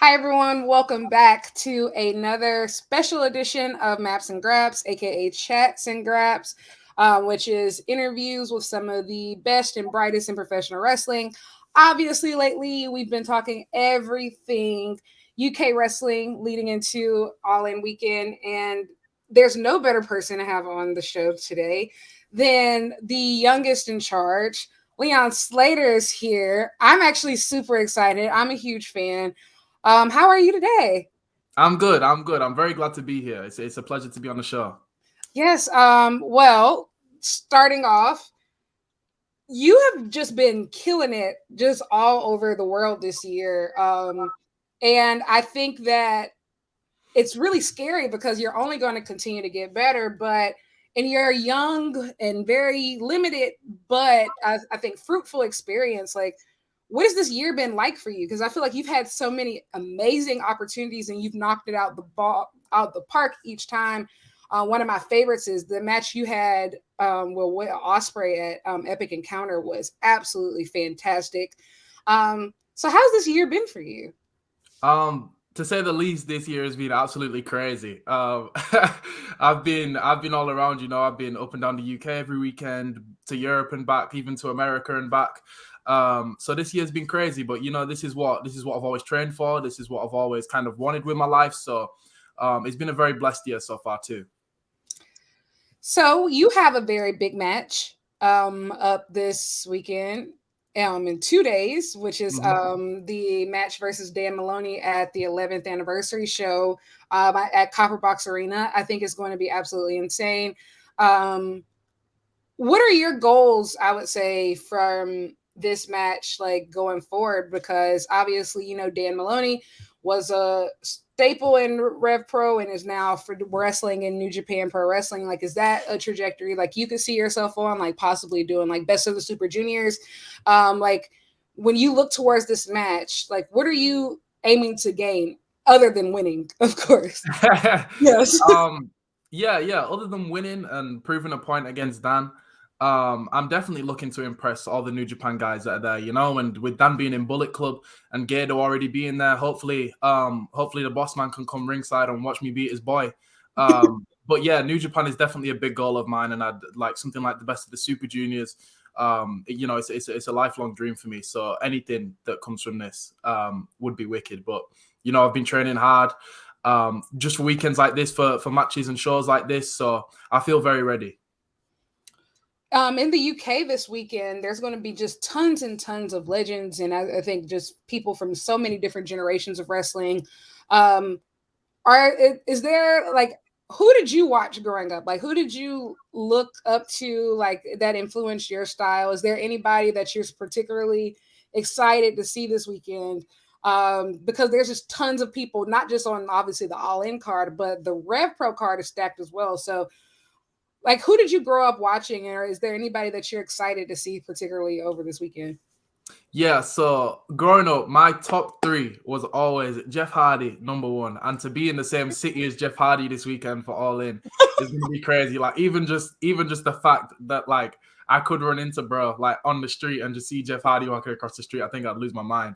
Hi, everyone. Welcome back to another special edition of Maps and Graps, aka Chats and Graps, which is interviews with some of the best and brightest in professional wrestling. Obviously, lately we've been talking everything UK wrestling leading into All In Weekend, and there's no better person to have on the show today than the youngest in charge. Leon Slater is here. I'm actually super excited. I'm a huge fan. How are you today? I'm good. I'm good. I'm very glad to be here. It's a pleasure to be on the show. Yes. Well, starting off, you have just been killing it just all over the world this year. And I think that it's really scary because you're only going to continue to get better, but in your young and very limited, but I think fruitful experience, like what has this year been like for you? Because I feel like you've had so many amazing opportunities and you've knocked it out the ball out the park each time. One of my favorites is the match you had with Osprey at Epic Encounter was absolutely fantastic. So how's this year been for you? To say the least, this year has been absolutely crazy. I've been all around. I've been up and down the UK every weekend, to Europe and back, even to America and back. So this year's been crazy. But this is what I've always trained for. This is what I've always kind of wanted with my life. So it's been a very blessed year so far too. So you have a very big match up this weekend in 2 days, which is hmm the match versus Dan Maloney at the 11th anniversary show at Copperbox Arena. I think it's going to be absolutely insane. Um, what are your goals, I would say, from this match, like going forward? Because obviously, Dan Maloney was a staple in Rev Pro and is now for wrestling in New Japan Pro Wrestling. Like, is that a trajectory like you could see yourself on, like possibly doing like Best of the Super Juniors? Like when you look towards this match, like what are you aiming to gain other than winning, of course? Yes. um, yeah. Other than winning and proving a point against Dan, I'm definitely looking to impress all the New Japan guys that are there. And with Dan being in Bullet Club and Gedo already being there, hopefully the boss man can come ringside and watch me beat his boy. But yeah, New Japan is definitely a big goal of mine, and I'd like something like the Best of the Super Juniors. It's a lifelong dream for me. So anything that comes from this would be wicked. But I've been training hard just for weekends like this, for matches and shows like this. So I feel very ready. In the UK this weekend, there's going to be just tons and tons of legends, and I think just people from so many different generations of wrestling. Um, is there like who did you watch growing up? Like who did you look up to like that influenced your style? Is there anybody that you're particularly excited to see this weekend? Because there's just tons of people, not just on obviously the All In card, but the Rev Pro card is stacked as well. So like who did you grow up watching, or is there anybody that you're excited to see particularly over this weekend? Yeah, so growing up, my top three was always Jeff Hardy, number one. And to be in the same city as Jeff Hardy this weekend for All In is gonna be crazy. Like even just the fact that like I could run into bro like on the street and just see Jeff Hardy walking across the street, I think I'd lose my mind.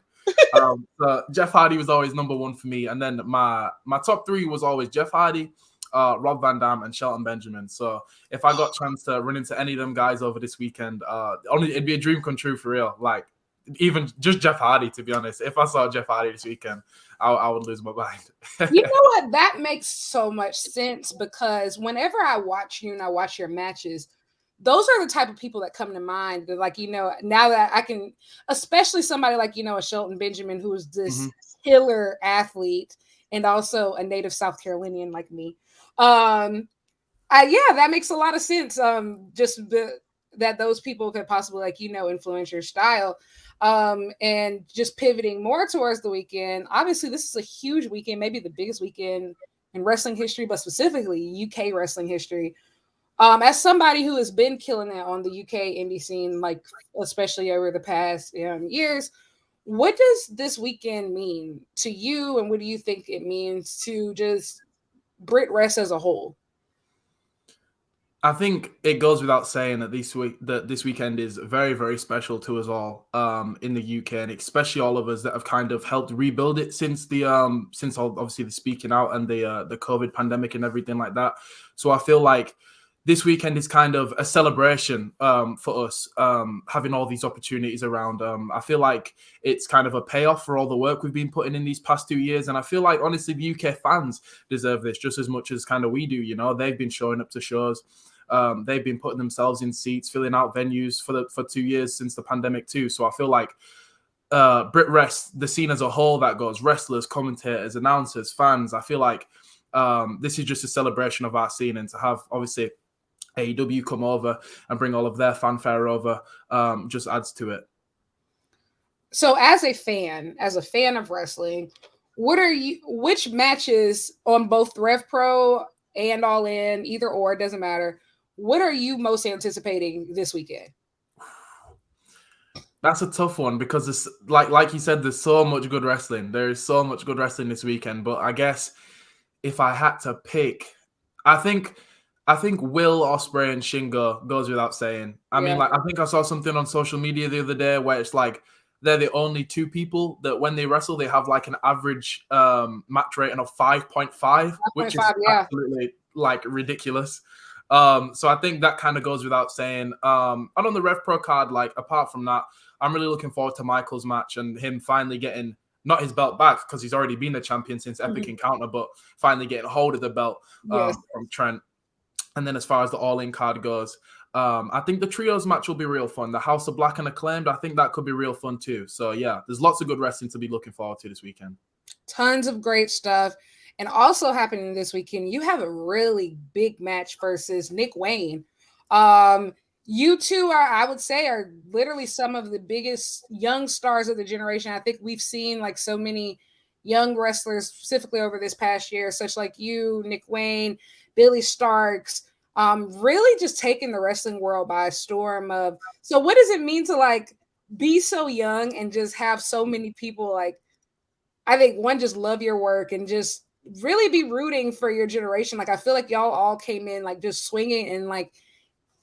So Jeff Hardy was always number one for me. And then my top three was always Jeff Hardy, Rob Van Dam, and Shelton Benjamin. So if I got a chance to run into any of them guys over this weekend, only it'd be a dream come true for real. Like even just Jeff Hardy, to be honest. If I saw Jeff Hardy this weekend, I would lose my mind. You know what? That makes so much sense because whenever I watch you and I watch your matches, those are the type of people that come to mind. That, like, now that I can, especially somebody like, a Shelton Benjamin, who is this hmm killer athlete and also a native South Carolinian like me. Um, yeah, that makes a lot of sense. That those people could possibly influence your style. And just pivoting more towards the weekend. Obviously, this is a huge weekend, maybe the biggest weekend in wrestling history, but specifically UK wrestling history. As somebody who has been killing it on the UK indie scene, like especially over the past years, what does this weekend mean to you, and what do you think it means to just Brit Rest as a whole? I think it goes without saying that this weekend is very, very special to us all in the UK, and especially all of us that have kind of helped rebuild it since obviously the speaking out and the COVID pandemic and everything like that. So I feel like this weekend is kind of a celebration for us, having all these opportunities around. I feel like it's kind of a payoff for all the work we've been putting in these past 2 years. And I feel like, honestly, the UK fans deserve this just as much as kind of we do. You know, they've been showing up to shows. They've been putting themselves in seats, filling out venues for 2 years since the pandemic too. So I feel like Brit Rest, the scene as a whole that goes, wrestlers, commentators, announcers, fans, I feel like this is just a celebration of our scene, and to have, obviously, AEW come over and bring all of their fanfare over just adds to it. So as a fan of wrestling, which matches on both RevPro and All In, either or, it doesn't matter, what are you most anticipating this weekend? That's a tough one because it's like you said, there's so much good wrestling. There is so much good wrestling this weekend. But I guess if I had to pick, I think Will Ospreay and Shingo goes without saying. I mean, like, I think I saw something on social media the other day where it's like they're the only two people that when they wrestle, they have like an average match rating of 5.5, which is absolutely like ridiculous. So I think that kind of goes without saying. And on the Rev Pro card, like, apart from that, I'm really looking forward to Michael's match and him finally getting not his belt back because he's already been a champion since Epic Encounter, but finally getting hold of the belt from Trent. And then as far as the All In card goes, I think the trios match will be real fun. The House of Black and Acclaimed, I think that could be real fun too. So yeah, there's lots of good wrestling to be looking forward to this weekend. Tons of great stuff. And also happening this weekend, you have a really big match versus Nick Wayne. You two I would say, are literally some of the biggest young stars of the generation. I think we've seen like so many young wrestlers specifically over this past year, such like you, Nick Wayne, Billy Starks, really just taking the wrestling world by storm. So what does it mean to like be so young and just have so many people, like, I think, one, just love your work and just really be rooting for your generation? Like, I feel like y'all all came in like just swinging, and like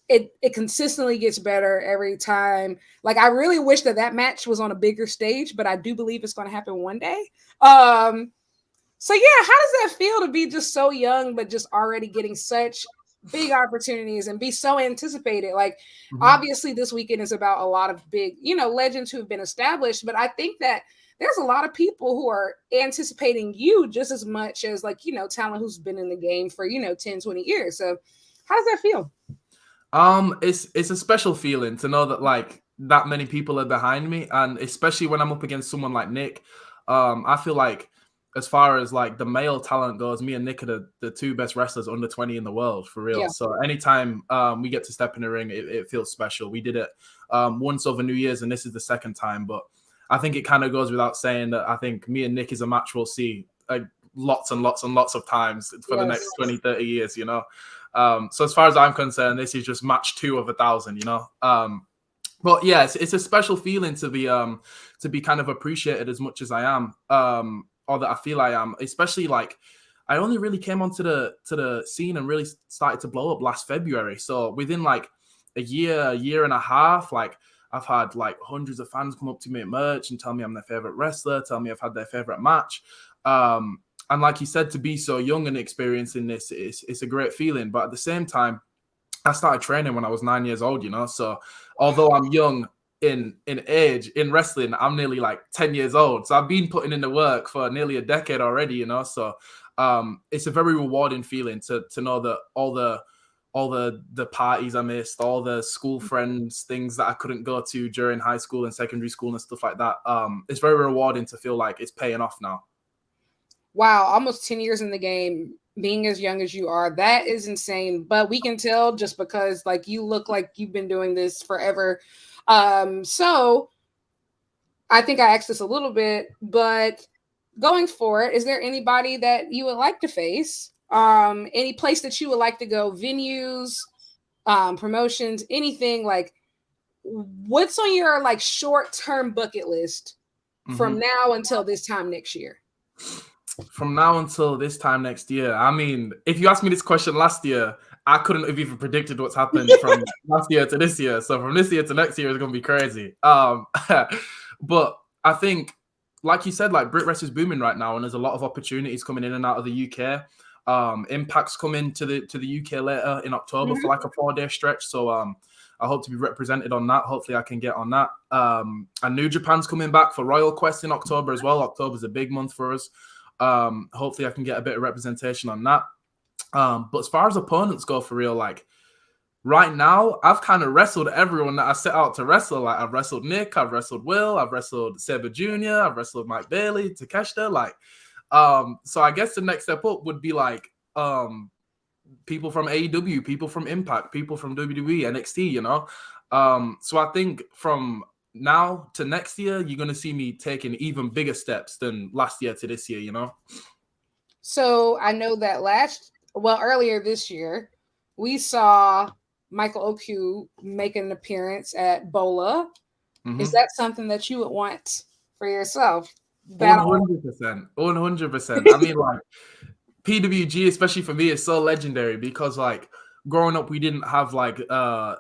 it consistently gets better every time. Like, I really wish that match was on a bigger stage, but I do believe it's going to happen one day. So yeah, how does that feel to be just so young, but just already getting such big opportunities and be so anticipated? Like, obviously this weekend is about a lot of big, legends who have been established, but I think that there's a lot of people who are anticipating you just as much as, like, talent who's been in the game for, 10, 20 years. So how does that feel? It's a special feeling to know that like that many people are behind me, and especially when I'm up against someone like Nick. I feel like as far as like the male talent goes, me and Nick are the two best wrestlers under 20 in the world, for real. Yeah. So anytime we get to step in the ring, it feels special. We did it once over New Year's, and this is the second time. But I think it kind of goes without saying that I think me and Nick is a match we'll see lots and lots and lots of times for the next 20, 30 years, So as far as I'm concerned, this is just match 2 of 1,000, But yeah, it's a special feeling to be kind of appreciated as much as I am, or that I feel I am. Especially like I only really came onto the scene and really started to blow up last February. So within like a year and a half, like I've had like hundreds of fans come up to me at merch and tell me I'm their favorite wrestler, tell me I've had their favorite match. And like you said, to be so young and experiencing this, it's a great feeling. But at the same time, I started training when I was 9 years old, So although I'm young in age, in wrestling, I'm nearly like 10 years old. So I've been putting in the work for nearly a decade already, So it's a very rewarding feeling to know that all the parties I missed, all the school friends, things that I couldn't go to during high school and secondary school and stuff like that. It's very rewarding to feel like it's paying off now. Wow, almost 10 years in the game, being as young as you are, that is insane. But we can tell just because like you look like you've been doing this forever. So I think I asked this a little bit, but going forward, is there anybody that you would like to face? Any place that you would like to go, venues, promotions, anything? Like, what's on your like short-term bucket list from now until this time next year? From now until this time next year, I mean, if you asked me this question last year, I couldn't have even predicted what's happened from last year to this year. So from this year to next year is going to be crazy. But I think, like you said, like Brit Rest is booming right now, and there's a lot of opportunities coming in and out of the UK. Impact's coming to the UK later in October for like a 4-day stretch. So I hope to be represented on that. Hopefully I can get on that. And New Japan's coming back for Royal Quest in October as well. October's a big month for us. Hopefully I can get a bit of representation on that. But as far as opponents go, for real, like right now, I've kind of wrestled everyone that I set out to wrestle. Like I've wrestled Nick, I've wrestled Will, I've wrestled Saber Jr., I've wrestled Mike Bailey, Takeshita. Like, so I guess the next step up would be like people from AEW, people from Impact, people from WWE, NXT, you know? So I think from now to next year, you're going to see me taking even bigger steps than last year to this year, you know? So I know that earlier this year, we saw Michael Oku make an appearance at Bola. Mm-hmm. Is that something that you would want for yourself? 100%. 100%. I mean, like, PWG, especially for me, is so legendary because, like, growing up, we didn't have, like,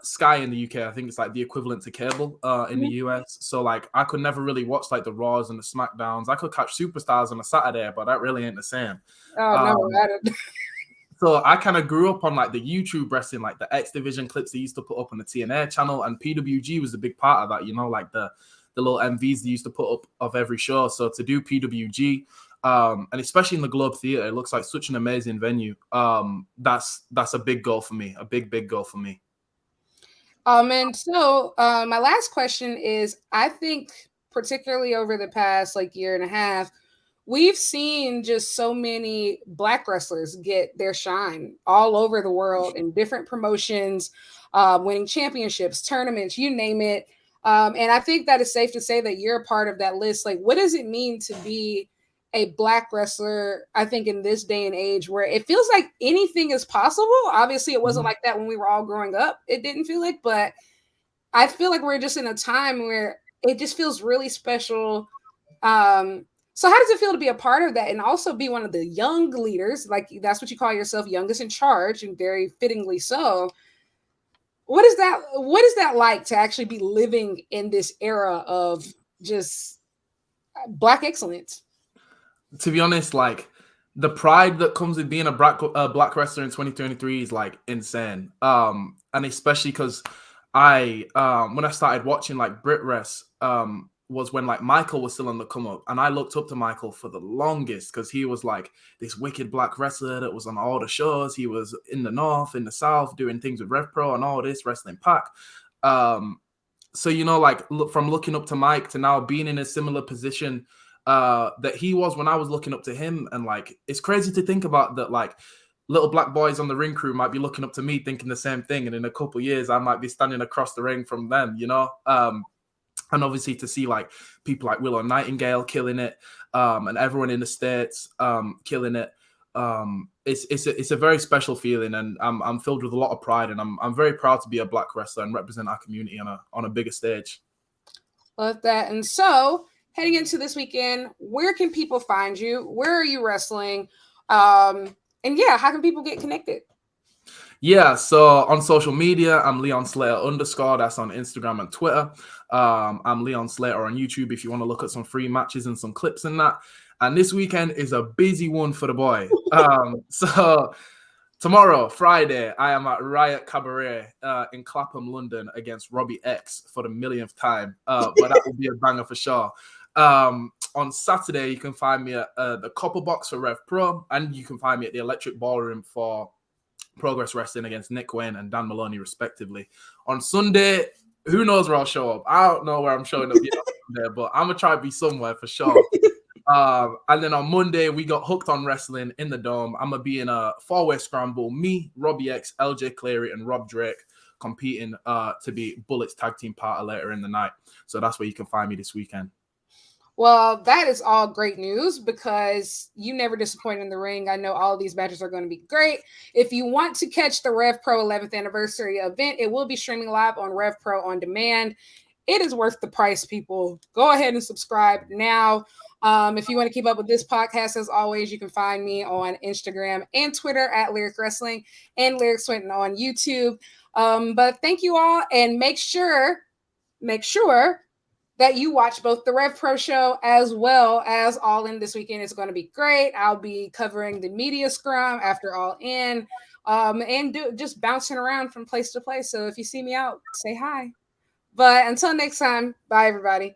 Sky in the UK. I think it's, like, the equivalent to cable in the US. So, like, I could never really watch, like, the Raws and the SmackDowns. I could catch Superstars on a Saturday, but that really ain't the same. No, I don't. So I kind of grew up on like the YouTube wrestling, like the X Division clips they used to put up on the TNA channel, and PWG was a big part of that, you know, like the little MVs they used to put up of every show. So to do PWG, and especially in the Globe Theatre, it looks like such an amazing venue. That's a big goal for me, a big goal for me. And so my last question is, I think particularly over the past like year and a half, we've seen just so many Black wrestlers get their shine all over the world in different promotions, winning championships, tournaments, you name it. And I think that it's safe to say that you're a part of that list. Like, what does it mean to be a Black wrestler, I think, in this day and age where it feels like anything is possible? Obviously, it wasn't like that when we were all growing up. It didn't feel like, but I feel like we're just in a time where it just feels really special. So how does it feel to be a part of that and also be one of the young leaders? Like, that's what you call yourself, youngest in charge, and very fittingly so. What is that like to actually be living in this era of just Black excellence? To be honest, like the pride that comes with being a black wrestler in 2023 is like insane. And especially because I when I started watching like Brit Rest, was when like Michael was still on the come up, and I looked up to Michael for the longest because he was like this wicked Black wrestler that was on all the shows. He was in the North, in the South, doing things with RevPro and all this wrestling pack. So you know, like from looking up to Mike to now being in a similar position that he was when I was looking up to him, and like it's crazy to think about that. Like little Black boys on the ring crew might be looking up to me, thinking the same thing, and in a couple of years I might be standing across the ring from them. You know. And obviously to see like people like Willow Nightingale killing it, and everyone in the States killing it, it's a very special feeling, and I'm filled with a lot of pride, and I'm very proud to be a Black wrestler and represent our community on a bigger stage. Love that. And so heading into this weekend, where can people find you? Where are you wrestling? And yeah, how can people get connected? Yeah, so on social media, I'm Leon Slater _. That's on Instagram and Twitter. I'm Leon Slater on YouTube if you want to look at some free matches and some clips and that. And this weekend is a busy one for the boy. So tomorrow, Friday, I am at Riot Cabaret in Clapham, London against Robbie X for the millionth time. But that will be a banger for sure. On Saturday, you can find me at the Copper Box for Rev Pro, and you can find me at the Electric Ballroom for Progress Wrestling against Nick Wayne and Dan Maloney, respectively. On Sunday, who knows where I'll show up? I don't know where I'm showing up yet there, but I'm gonna try to be somewhere for sure. And then on Monday, we got Hooked on Wrestling in the Dome. I'm gonna be in a 4-way scramble. Me, Robbie X, LJ Cleary, and Rob Drake competing to be Bullet's tag team partner later in the night. So that's where you can find me this weekend. Well, that is all great news because you never disappoint in the ring. I know all of these matches are going to be great. If you want to catch the Rev Pro 11th anniversary event, it will be streaming live on Rev Pro on demand. It is worth the price, people. Go ahead and subscribe now. If you want to keep up with this podcast, as always, you can find me on Instagram and Twitter at Lyric Wrestling and Lyric Swinton on YouTube. But thank you all, and make sure that you watch both the Rev Pro show as well as All In this weekend. It's going to be great. I'll be covering the media scrum after All In, and just bouncing around from place to place. So if you see me out, say hi. But until next time, bye everybody.